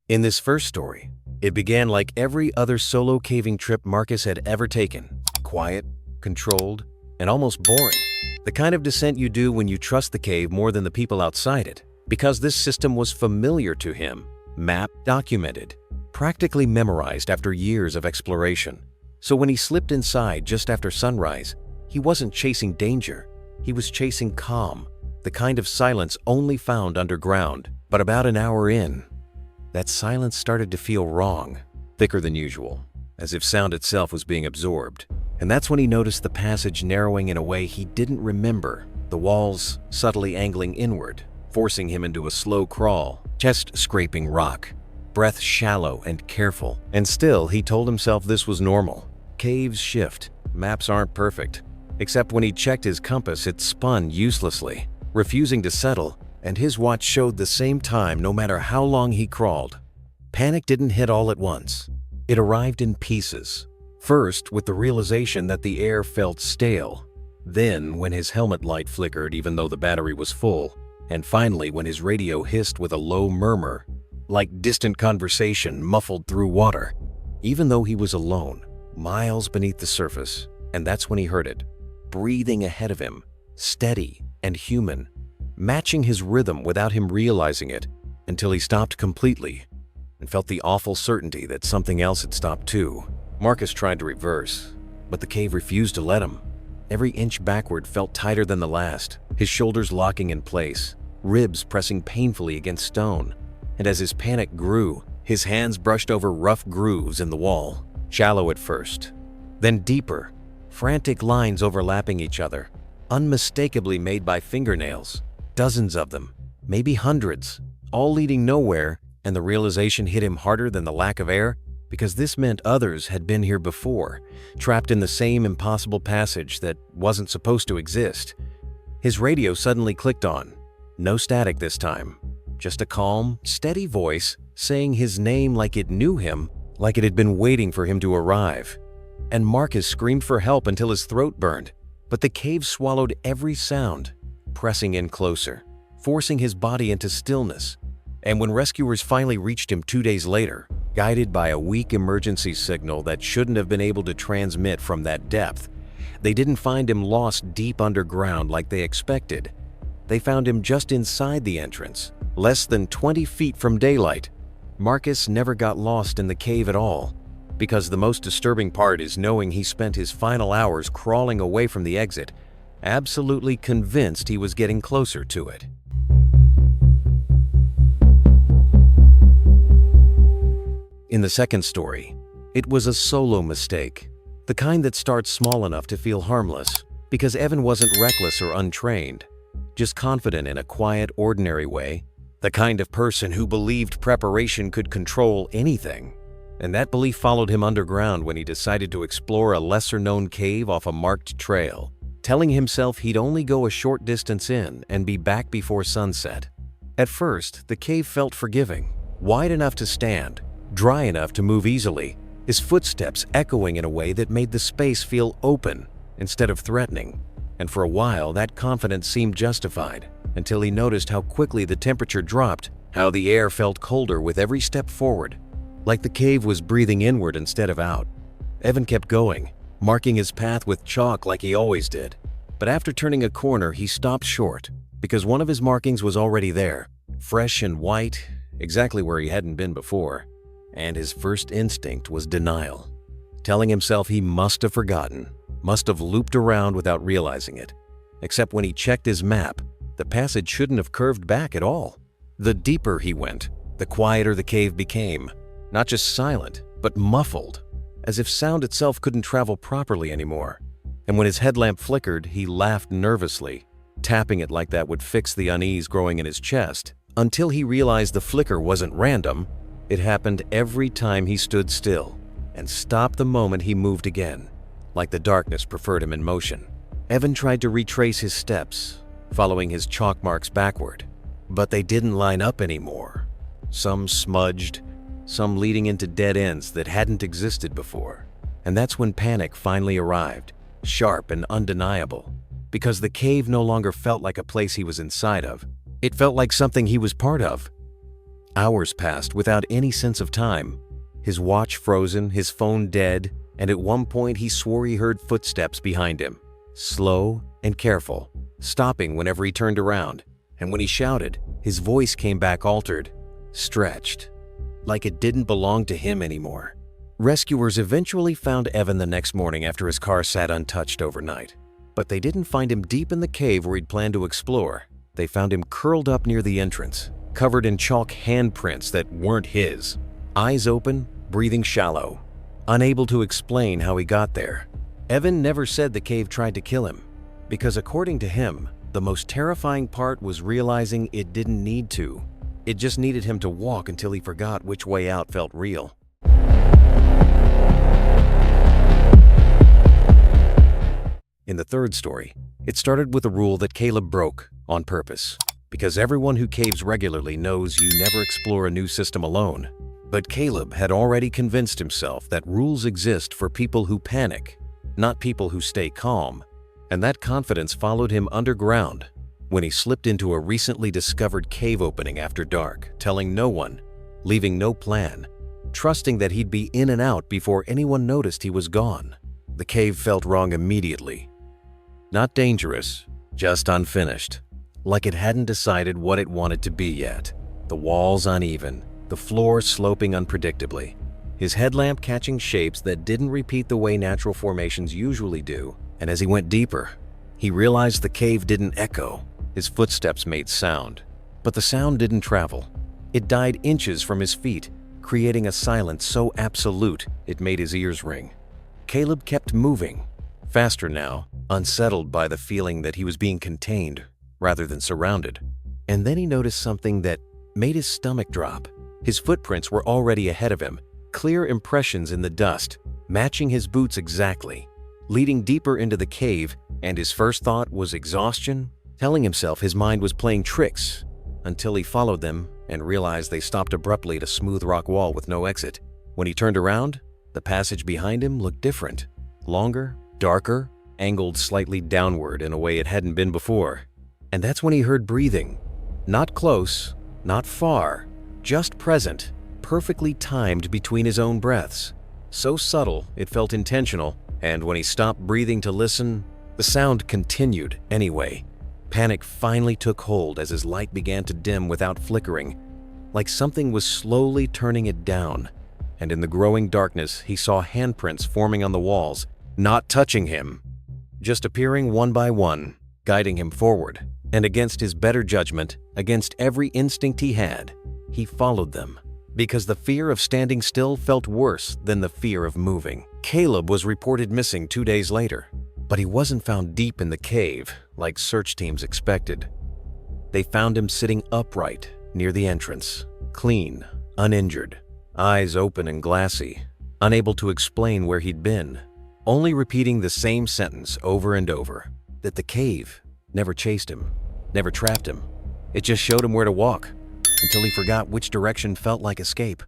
In this first story, it began like every other solo caving trip Marcus had ever taken. Quiet, controlled, and almost boring. The kind of descent you do when you trust the cave more than the people outside it. Because this system was familiar to him, mapped, documented, practically memorized after years of exploration. So when he slipped inside just after sunrise, he wasn't chasing danger. He was chasing calm, the kind of silence only found underground. But about an hour in, that silence started to feel wrong, thicker than usual, as if sound itself was being absorbed. And that's when he noticed the passage narrowing in a way he didn't remember, the walls subtly angling inward, forcing him into a slow crawl, chest scraping rock, breath shallow and careful. And still, he told himself this was normal. Caves shift, maps aren't perfect. Except when he checked his compass, it spun uselessly, refusing to settle, and his watch showed the same time no matter how long he crawled. Panic didn't hit all at once. It arrived in pieces. First, with the realization that the air felt stale. Then, when his helmet light flickered even though the battery was full. And finally, when his radio hissed with a low murmur, like distant conversation muffled through water. Even though he was alone, miles beneath the surface, and that's when he heard it, breathing ahead of him, steady and human, matching his rhythm without him realizing it, until he stopped completely and felt the awful certainty that something else had stopped too. Marcus tried to reverse, but the cave refused to let him. Every inch backward felt tighter than the last, his shoulders locking in place, ribs pressing painfully against stone. And as his panic grew, his hands brushed over rough grooves in the wall, shallow at first, then deeper, frantic lines overlapping each other, unmistakably made by fingernails. Dozens of them, maybe hundreds, all leading nowhere, and the realization hit him harder than the lack of air, because this meant others had been here before, trapped in the same impossible passage that wasn't supposed to exist. His radio suddenly clicked on. No static this time, just a calm, steady voice saying his name like it knew him, like it had been waiting for him to arrive. And Marcus screamed for help until his throat burned, but the cave swallowed every sound, pressing in closer, forcing his body into stillness. And when rescuers finally reached him 2 days later, guided by a weak emergency signal that shouldn't have been able to transmit from that depth, they didn't find him lost deep underground like they expected. They found him just inside the entrance, less than 20 feet from daylight. Marcus never got lost in the cave at all, because the most disturbing part is knowing he spent his final hours crawling away from the exit, absolutely convinced he was getting closer to it. In the second story, it was a solo mistake, the kind that starts small enough to feel harmless, because Evan wasn't reckless or untrained, just confident in a quiet, ordinary way, the kind of person who believed preparation could control anything. And that belief followed him underground when he decided to explore a lesser-known cave off a marked trail, telling himself he'd only go a short distance in and be back before sunset. At first, the cave felt forgiving, wide enough to stand, dry enough to move easily, his footsteps echoing in a way that made the space feel open instead of threatening. And for a while, that confidence seemed justified, until he noticed how quickly the temperature dropped, how the air felt colder with every step forward, like the cave was breathing inward instead of out. Evan kept going, marking his path with chalk like he always did. But after turning a corner, he stopped short, because one of his markings was already there, fresh and white, exactly where he hadn't been before. And his first instinct was denial, telling himself he must have forgotten, must have looped around without realizing it. Except when he checked his map, the passage shouldn't have curved back at all. The deeper he went, the quieter the cave became, not just silent, but muffled, as if sound itself couldn't travel properly anymore. And when his headlamp flickered, he laughed nervously, tapping it like that would fix the unease growing in his chest, until he realized the flicker wasn't random. It happened every time he stood still, and stopped the moment he moved again, like the darkness preferred him in motion. Evan tried to retrace his steps, following his chalk marks backward, but they didn't line up anymore. Some smudged, some leading into dead ends that hadn't existed before. And that's when panic finally arrived, sharp and undeniable, because the cave no longer felt like a place he was inside of. It felt like something he was part of. Hours passed without any sense of time. His watch frozen, his phone dead, and at one point he swore he heard footsteps behind him. Slow and careful, stopping whenever he turned around. And when he shouted, his voice came back altered, stretched, like it didn't belong to him anymore. Rescuers eventually found Evan the next morning after his car sat untouched overnight. But they didn't find him deep in the cave where he'd planned to explore. They found him curled up near the entrance, covered in chalk handprints that weren't his. Eyes open, breathing shallow, unable to explain how he got there. Evan never said the cave tried to kill him, because according to him, the most terrifying part was realizing it didn't need to. It just needed him to walk until he forgot which way out felt real. In the third story, it started with a rule that Caleb broke on purpose, because everyone who caves regularly knows you never explore a new system alone. But Caleb had already convinced himself that rules exist for people who panic, not people who stay calm, and that confidence followed him underground when he slipped into a recently discovered cave opening after dark, telling no one, leaving no plan, trusting that he'd be in and out before anyone noticed he was gone. The cave felt wrong immediately. Not dangerous, just unfinished, like it hadn't decided what it wanted to be yet. The walls uneven, the floor sloping unpredictably, his headlamp catching shapes that didn't repeat the way natural formations usually do. And as he went deeper, he realized the cave didn't echo. His footsteps made sound, but the sound didn't travel. It died inches from his feet, creating a silence so absolute it made his ears ring. Caleb kept moving, faster now, unsettled by the feeling that he was being contained rather than surrounded. And then he noticed something that made his stomach drop. His footprints were already ahead of him, clear impressions in the dust, matching his boots exactly, leading deeper into the cave, and his first thought was exhaustion, telling himself his mind was playing tricks, until he followed them and realized they stopped abruptly at a smooth rock wall with no exit. When he turned around, the passage behind him looked different, longer, darker, angled slightly downward in a way it hadn't been before. And that's when he heard breathing. Not close, not far, just present, perfectly timed between his own breaths. So subtle, it felt intentional, and when he stopped breathing to listen, the sound continued anyway. Panic finally took hold as his light began to dim without flickering, like something was slowly turning it down. And in the growing darkness, he saw handprints forming on the walls, not touching him, just appearing one by one, guiding him forward. And against his better judgment, against every instinct he had, he followed them, because the fear of standing still felt worse than the fear of moving. Caleb was reported missing 2 days later, but he wasn't found deep in the cave like search teams expected. They found him sitting upright near the entrance, clean, uninjured, eyes open and glassy, unable to explain where he'd been, only repeating the same sentence over and over, that the cave never chased him, never trapped him. It just showed him where to walk, until he forgot which direction felt like escape.